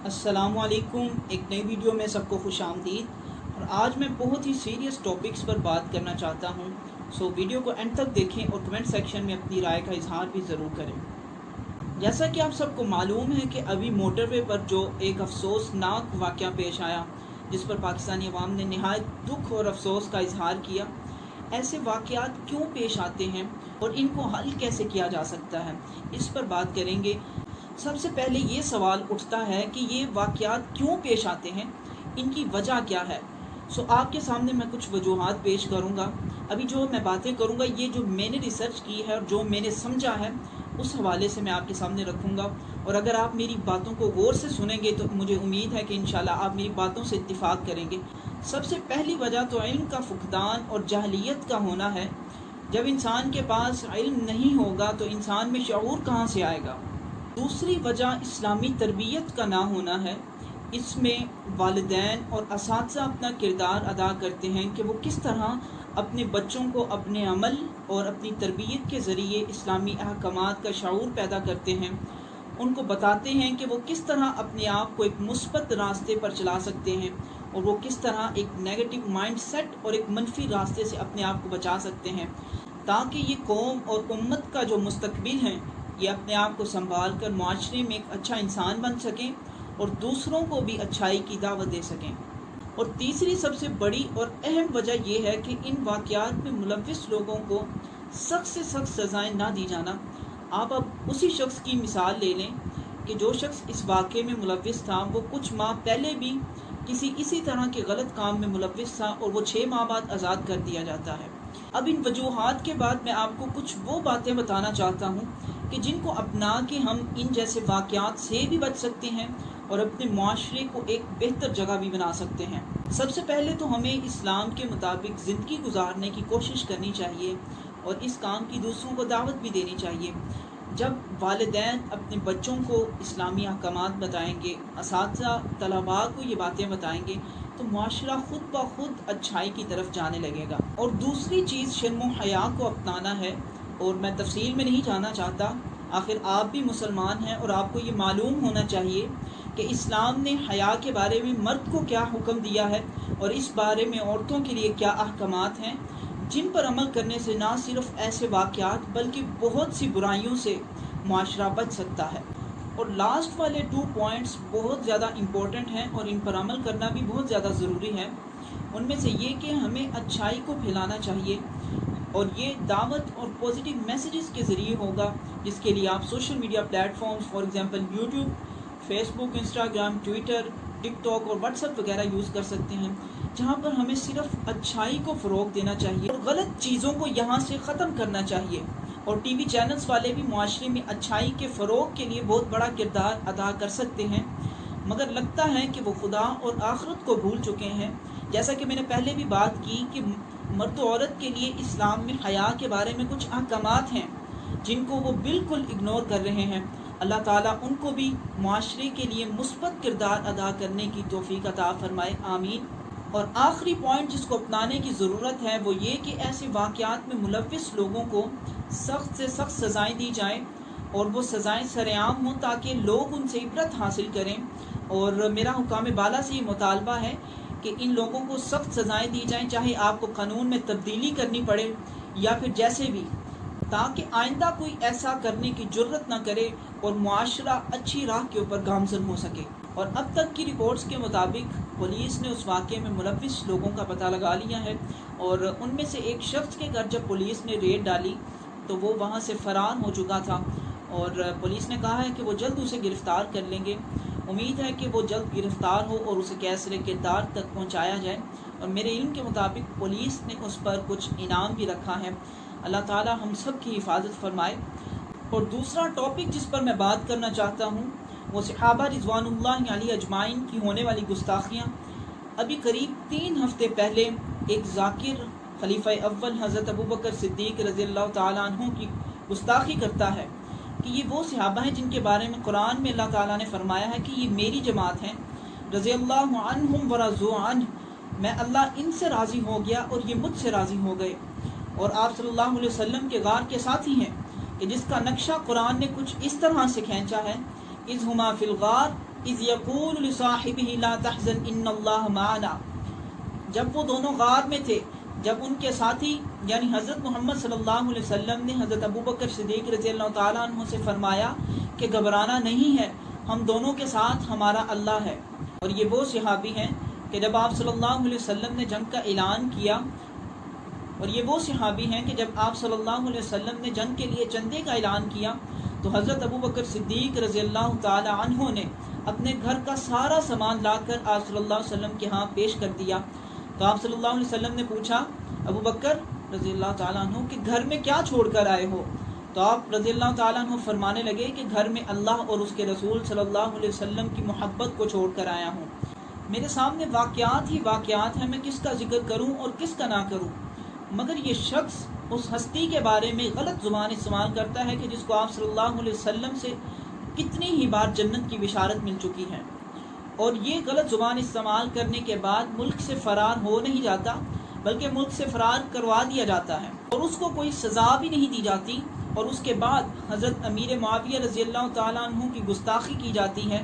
السلام علیکم، ایک نئی ویڈیو میں سب کو خوش آمدید۔ اور آج میں بہت ہی سیریس ٹاپکس پر بات کرنا چاہتا ہوں، سو ویڈیو کو اینڈ تک دیکھیں اور کمنٹ سیکشن میں اپنی رائے کا اظہار بھی ضرور کریں۔ جیسا کہ آپ سب کو معلوم ہے کہ ابھی موٹر وے پر جو ایک افسوسناک واقعہ پیش آیا، جس پر پاکستانی عوام نے نہایت دکھ اور افسوس کا اظہار کیا، ایسے واقعات کیوں پیش آتے ہیں اور ان کو حل کیسے کیا جا سکتا ہے، اس پر بات کریں گے۔ سب سے پہلے یہ سوال اٹھتا ہے کہ یہ واقعات کیوں پیش آتے ہیں، ان کی وجہ کیا ہے۔ آپ کے سامنے میں کچھ وجوہات پیش کروں گا۔ ابھی جو میں باتیں کروں گا یہ جو میں نے ریسرچ کی ہے اور جو میں نے سمجھا ہے اس حوالے سے میں آپ کے سامنے رکھوں گا، اور اگر آپ میری باتوں کو غور سے سنیں گے تو مجھے امید ہے کہ انشاءاللہ آپ میری باتوں سے اتفاق کریں گے۔ سب سے پہلی وجہ تو علم کا فقدان اور جاہلیت کا ہونا ہے۔ جب انسان کے پاس علم نہیں ہوگا تو انسان میں شعور کہاں سے آئے گا۔ دوسری وجہ اسلامی تربیت کا نہ ہونا ہے۔ اس میں والدین اور اساتذہ اپنا کردار ادا کرتے ہیں کہ وہ کس طرح اپنے بچوں کو اپنے عمل اور اپنی تربیت کے ذریعے اسلامی احکامات کا شعور پیدا کرتے ہیں، ان کو بتاتے ہیں کہ وہ کس طرح اپنے آپ کو ایک مثبت راستے پر چلا سکتے ہیں اور وہ کس طرح ایک نیگیٹو مائنڈ سیٹ اور ایک منفی راستے سے اپنے آپ کو بچا سکتے ہیں، تاکہ یہ قوم اور امت کا جو مستقبل ہے یہ اپنے آپ کو سنبھال کر معاشرے میں ایک اچھا انسان بن سکیں اور دوسروں کو بھی اچھائی کی دعوت دے سکیں۔ اور تیسری سب سے بڑی اور اہم وجہ یہ ہے کہ ان واقعات میں ملوث لوگوں کو سخت سے سخت سزائیں نہ دی جانا۔ آپ اب اسی شخص کی مثال لے لیں کہ جو شخص اس واقعے میں ملوث تھا وہ کچھ ماہ پہلے بھی کسی اسی طرح کے غلط کام میں ملوث تھا اور وہ 6 ماہ بعد آزاد کر دیا جاتا ہے۔ اب ان وجوہات کے بعد میں آپ کو کچھ وہ باتیں بتانا چاہتا ہوں کہ جن کو اپنا کے ہم ان جیسے واقعات سے بھی بچ سکتے ہیں اور اپنے معاشرے کو ایک بہتر جگہ بھی بنا سکتے ہیں۔ سب سے پہلے تو ہمیں اسلام کے مطابق زندگی گزارنے کی کوشش کرنی چاہیے اور اس کام کی دوسروں کو دعوت بھی دینی چاہیے۔ جب والدین اپنے بچوں کو اسلامی احکامات بتائیں گے، اساتذہ طلباء کو یہ باتیں بتائیں گے، تو معاشرہ خود بخود اچھائی کی طرف جانے لگے گا۔ اور دوسری چیز شرم و حیا کو اپنانا ہے، اور میں تفصیل میں نہیں جانا چاہتا، آخر آپ بھی مسلمان ہیں اور آپ کو یہ معلوم ہونا چاہیے کہ اسلام نے حیا کے بارے میں مرد کو کیا حکم دیا ہے اور اس بارے میں عورتوں کے لیے کیا احکامات ہیں، جن پر عمل کرنے سے نہ صرف ایسے واقعات بلکہ بہت سی برائیوں سے معاشرہ بچ سکتا ہے۔ اور لاسٹ والے 2 پوائنٹس بہت زیادہ امپورٹنٹ ہیں اور ان پر عمل کرنا بھی بہت زیادہ ضروری ہے۔ ان میں سے یہ کہ ہمیں اچھائی کو پھیلانا چاہیے، اور یہ دعوت اور پازیٹیو میسیجز کے ذریعے ہوگا، جس کے لیے آپ social media platforms for example YouTube, Facebook, Instagram, Twitter, TikTok اور واٹس ایپ وغیرہ یوز کر سکتے ہیں، جہاں پر ہمیں صرف اچھائی کو فروغ دینا چاہیے اور غلط چیزوں کو یہاں سے ختم کرنا چاہیے۔ اور ٹی وی چینلز والے بھی معاشرے میں اچھائی کے فروغ کے لیے بہت بڑا کردار ادا کر سکتے ہیں، مگر لگتا ہے کہ وہ خدا اور آخرت کو بھول چکے ہیں۔ جیسا کہ میں نے پہلے بھی بات کی کہ مرد و عورت کے لیے اسلام میں حیا کے بارے میں کچھ احکامات ہیں جن کو وہ بالکل اگنور کر رہے ہیں۔ اللہ تعالیٰ ان کو بھی معاشرے کے لیے مثبت کردار ادا کرنے کی توفیق عطا فرمائے، آمین۔ اور آخری پوائنٹ جس کو اپنانے کی ضرورت ہے وہ یہ کہ ایسے واقعات میں ملوث لوگوں کو سخت سے سخت سزائیں دی جائیں اور وہ سزائیں سرعام ہوں تاکہ لوگ ان سے عبرت حاصل کریں۔ اور میرا حکام بالا سے یہ مطالبہ ہے کہ ان لوگوں کو سخت سزائیں دی جائیں، چاہے آپ کو قانون میں تبدیلی کرنی پڑے یا پھر جیسے بھی، تاکہ آئندہ کوئی ایسا کرنے کی جرت نہ کرے اور معاشرہ اچھی راہ کے اوپر گامزن ہو سکے۔ اور اب تک کی رپورٹس کے مطابق پولیس نے اس واقعے میں ملوث لوگوں کا پتہ لگا لیا ہے، اور ان میں سے ایک شخص کے گھر جب پولیس نے ریڈ ڈالی تو وہ وہاں سے فرار ہو چکا تھا، اور پولیس نے کہا ہے کہ وہ جلد اسے گرفتار کر لیں گے۔ امید ہے کہ وہ جلد گرفتار ہو اور اسے کیسر کردار تک پہنچایا جائے، اور میرے علم کے مطابق پولیس نے اس پر کچھ انعام بھی رکھا ہے۔ اللہ تعالی ہم سب کی حفاظت فرمائے۔ اور دوسرا ٹاپک جس پر میں بات کرنا چاہتا ہوں وہ صحابہ رضوان اللہ علیہ اجمعین کی ہونے والی گستاخیاں۔ ابھی قریب 3 ہفتے پہلے ایک ذاکر خلیفہ اول حضرت ابوبکر صدیق رضی اللہ تعالیٰ عنہ کی گستاخی کرتا ہے کہ یہ وہ صحابہ ہیں جن کے بارے میں قرآن میں اللہ تعالیٰ نے فرمایا ہے کہ یہ میری جماعت ہیں، رضی اللہ عنہم ورضوا عنہ، میں اللہ ان سے راضی ہو گیا اور یہ مجھ سے راضی ہو گئے۔ اور آپ صلی اللہ علیہ وسلم کے غار کے ساتھی ہیں کہ جس کا نقشہ قرآن نے کچھ اس طرح سے کھینچا ہے، اذ ہما فی الغار اذ یقول لصاحبہ لا تحزن ان اللہ معنا، جب وہ دونوں غار میں تھے، جب ان کے ساتھی یعنی حضرت محمد صلی اللہ علیہ وسلم نے حضرت ابوبکر صدیق رضی اللہ تعالیٰ عنہ سے فرمایا کہ گھبرانا نہیں ہے، ہم دونوں کے ساتھ ہمارا اللہ ہے۔ اور یہ وہ صحابی ہیں کہ جب آپ صلی اللہ علیہ وسلم نے جنگ کا اعلان کیا، اور یہ وہ صحابی ہیں کہ جب آپ صلی اللہ علیہ وسلم نے جنگ کے لیے چندے کا اعلان کیا تو حضرت ابوبکر صدیق رضی اللہ تعالی عنہ نے اپنے گھر کا سارا سامان لا کر آپ صلی اللہ علیہ وسلم کے ہاں پیش کر دیا۔ تو آپ صلی اللہ علیہ وسلم نے پوچھا ابوبکر رضی اللہ تعالیٰ عنہ کہ گھر میں کیا چھوڑ کر آئے ہو؟ تو آپ رضی اللہ تعالیٰ عنہ فرمانے لگے کہ گھر میں اللہ اور اس کے رسول صلی اللہ علیہ وسلم کی محبت کو چھوڑ کر آیا ہوں۔ میرے سامنے واقعات ہی واقعات ہیں، میں کس کا ذکر کروں اور کس کا نہ کروں، مگر یہ شخص اس ہستی کے بارے میں غلط زبان استعمال کرتا ہے کہ جس کو آپ صلی اللہ علیہ وسلم سے کتنی ہی بار جنت کی بشارت مل چکی ہے، اور یہ غلط زبان استعمال کرنے کے بعد ملک سے فرار ہو نہیں جاتا بلکہ ملک سے فرار کروا دیا جاتا ہے اور اس کو کوئی سزا بھی نہیں دی جاتی، اور اس کے بعد حضرت امیر معاویہ رضی اللہ تعالیٰ عنہ کی گستاخی کی جاتی ہے،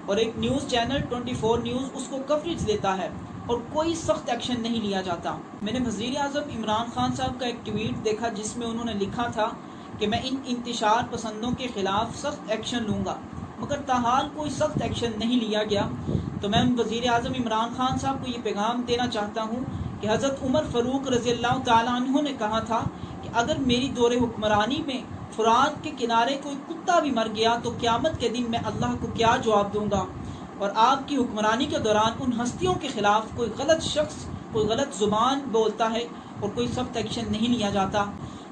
اور ایک نیوز چینل 24 نیوز اس کو کوریج دیتا ہے اور کوئی سخت ایکشن نہیں لیا جاتا۔ میں نے وزیر اعظم عمران خان صاحب کا ایک ٹویٹ دیکھا جس میں انہوں نے لکھا تھا کہ میں ان انتشار پسندوں کے خلاف سخت ایکشن لوں گا، مگر تاحال کوئی سخت ایکشن نہیں لیا گیا۔ تو میں وزیر اعظم عمران خان صاحب کو یہ پیغام دینا چاہتا ہوں کہ حضرت عمر فاروق رضی اللہ تعالیٰ عنہ نے کہا تھا کہ اگر میری دور حکمرانی میں فرات کے کنارے کوئی کتا بھی مر گیا تو قیامت کے دن میں اللہ کو کیا جواب دوں گا، اور آپ کی حکمرانی کے دوران ان ہستیوں کے خلاف کوئی غلط شخص کوئی غلط زبان بولتا ہے اور کوئی سخت ایکشن نہیں لیا جاتا۔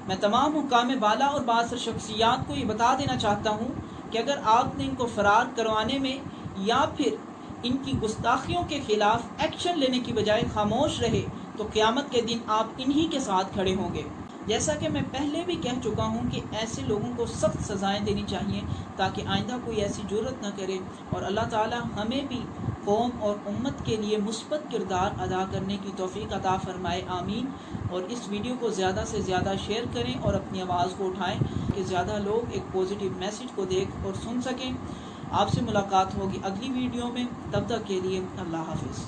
میں تمام حکام بالا اور بااثر شخصیات کو یہ بتا دینا چاہتا ہوں کہ اگر آپ نے ان کو فرار کروانے میں یا پھر ان کی گستاخیوں کے خلاف ایکشن لینے کی بجائے خاموش رہے تو قیامت کے دن آپ انہی کے ساتھ کھڑے ہوں گے۔ جیسا کہ میں پہلے بھی کہہ چکا ہوں کہ ایسے لوگوں کو سخت سزائیں دینی چاہیے تاکہ آئندہ کوئی ایسی جرت نہ کرے، اور اللہ تعالی ہمیں بھی قوم اور امت کے لیے مثبت کردار ادا کرنے کی توفیق عطا فرمائے، آمین۔ اور اس ویڈیو کو زیادہ سے زیادہ شیئر کریں اور اپنی آواز کو اٹھائیں کہ زیادہ لوگ ایک پازیٹیو میسج کو دیکھ اور سن سکیں۔ آپ سے ملاقات ہوگی اگلی ویڈیو میں، تب تک کے لیے اللہ حافظ۔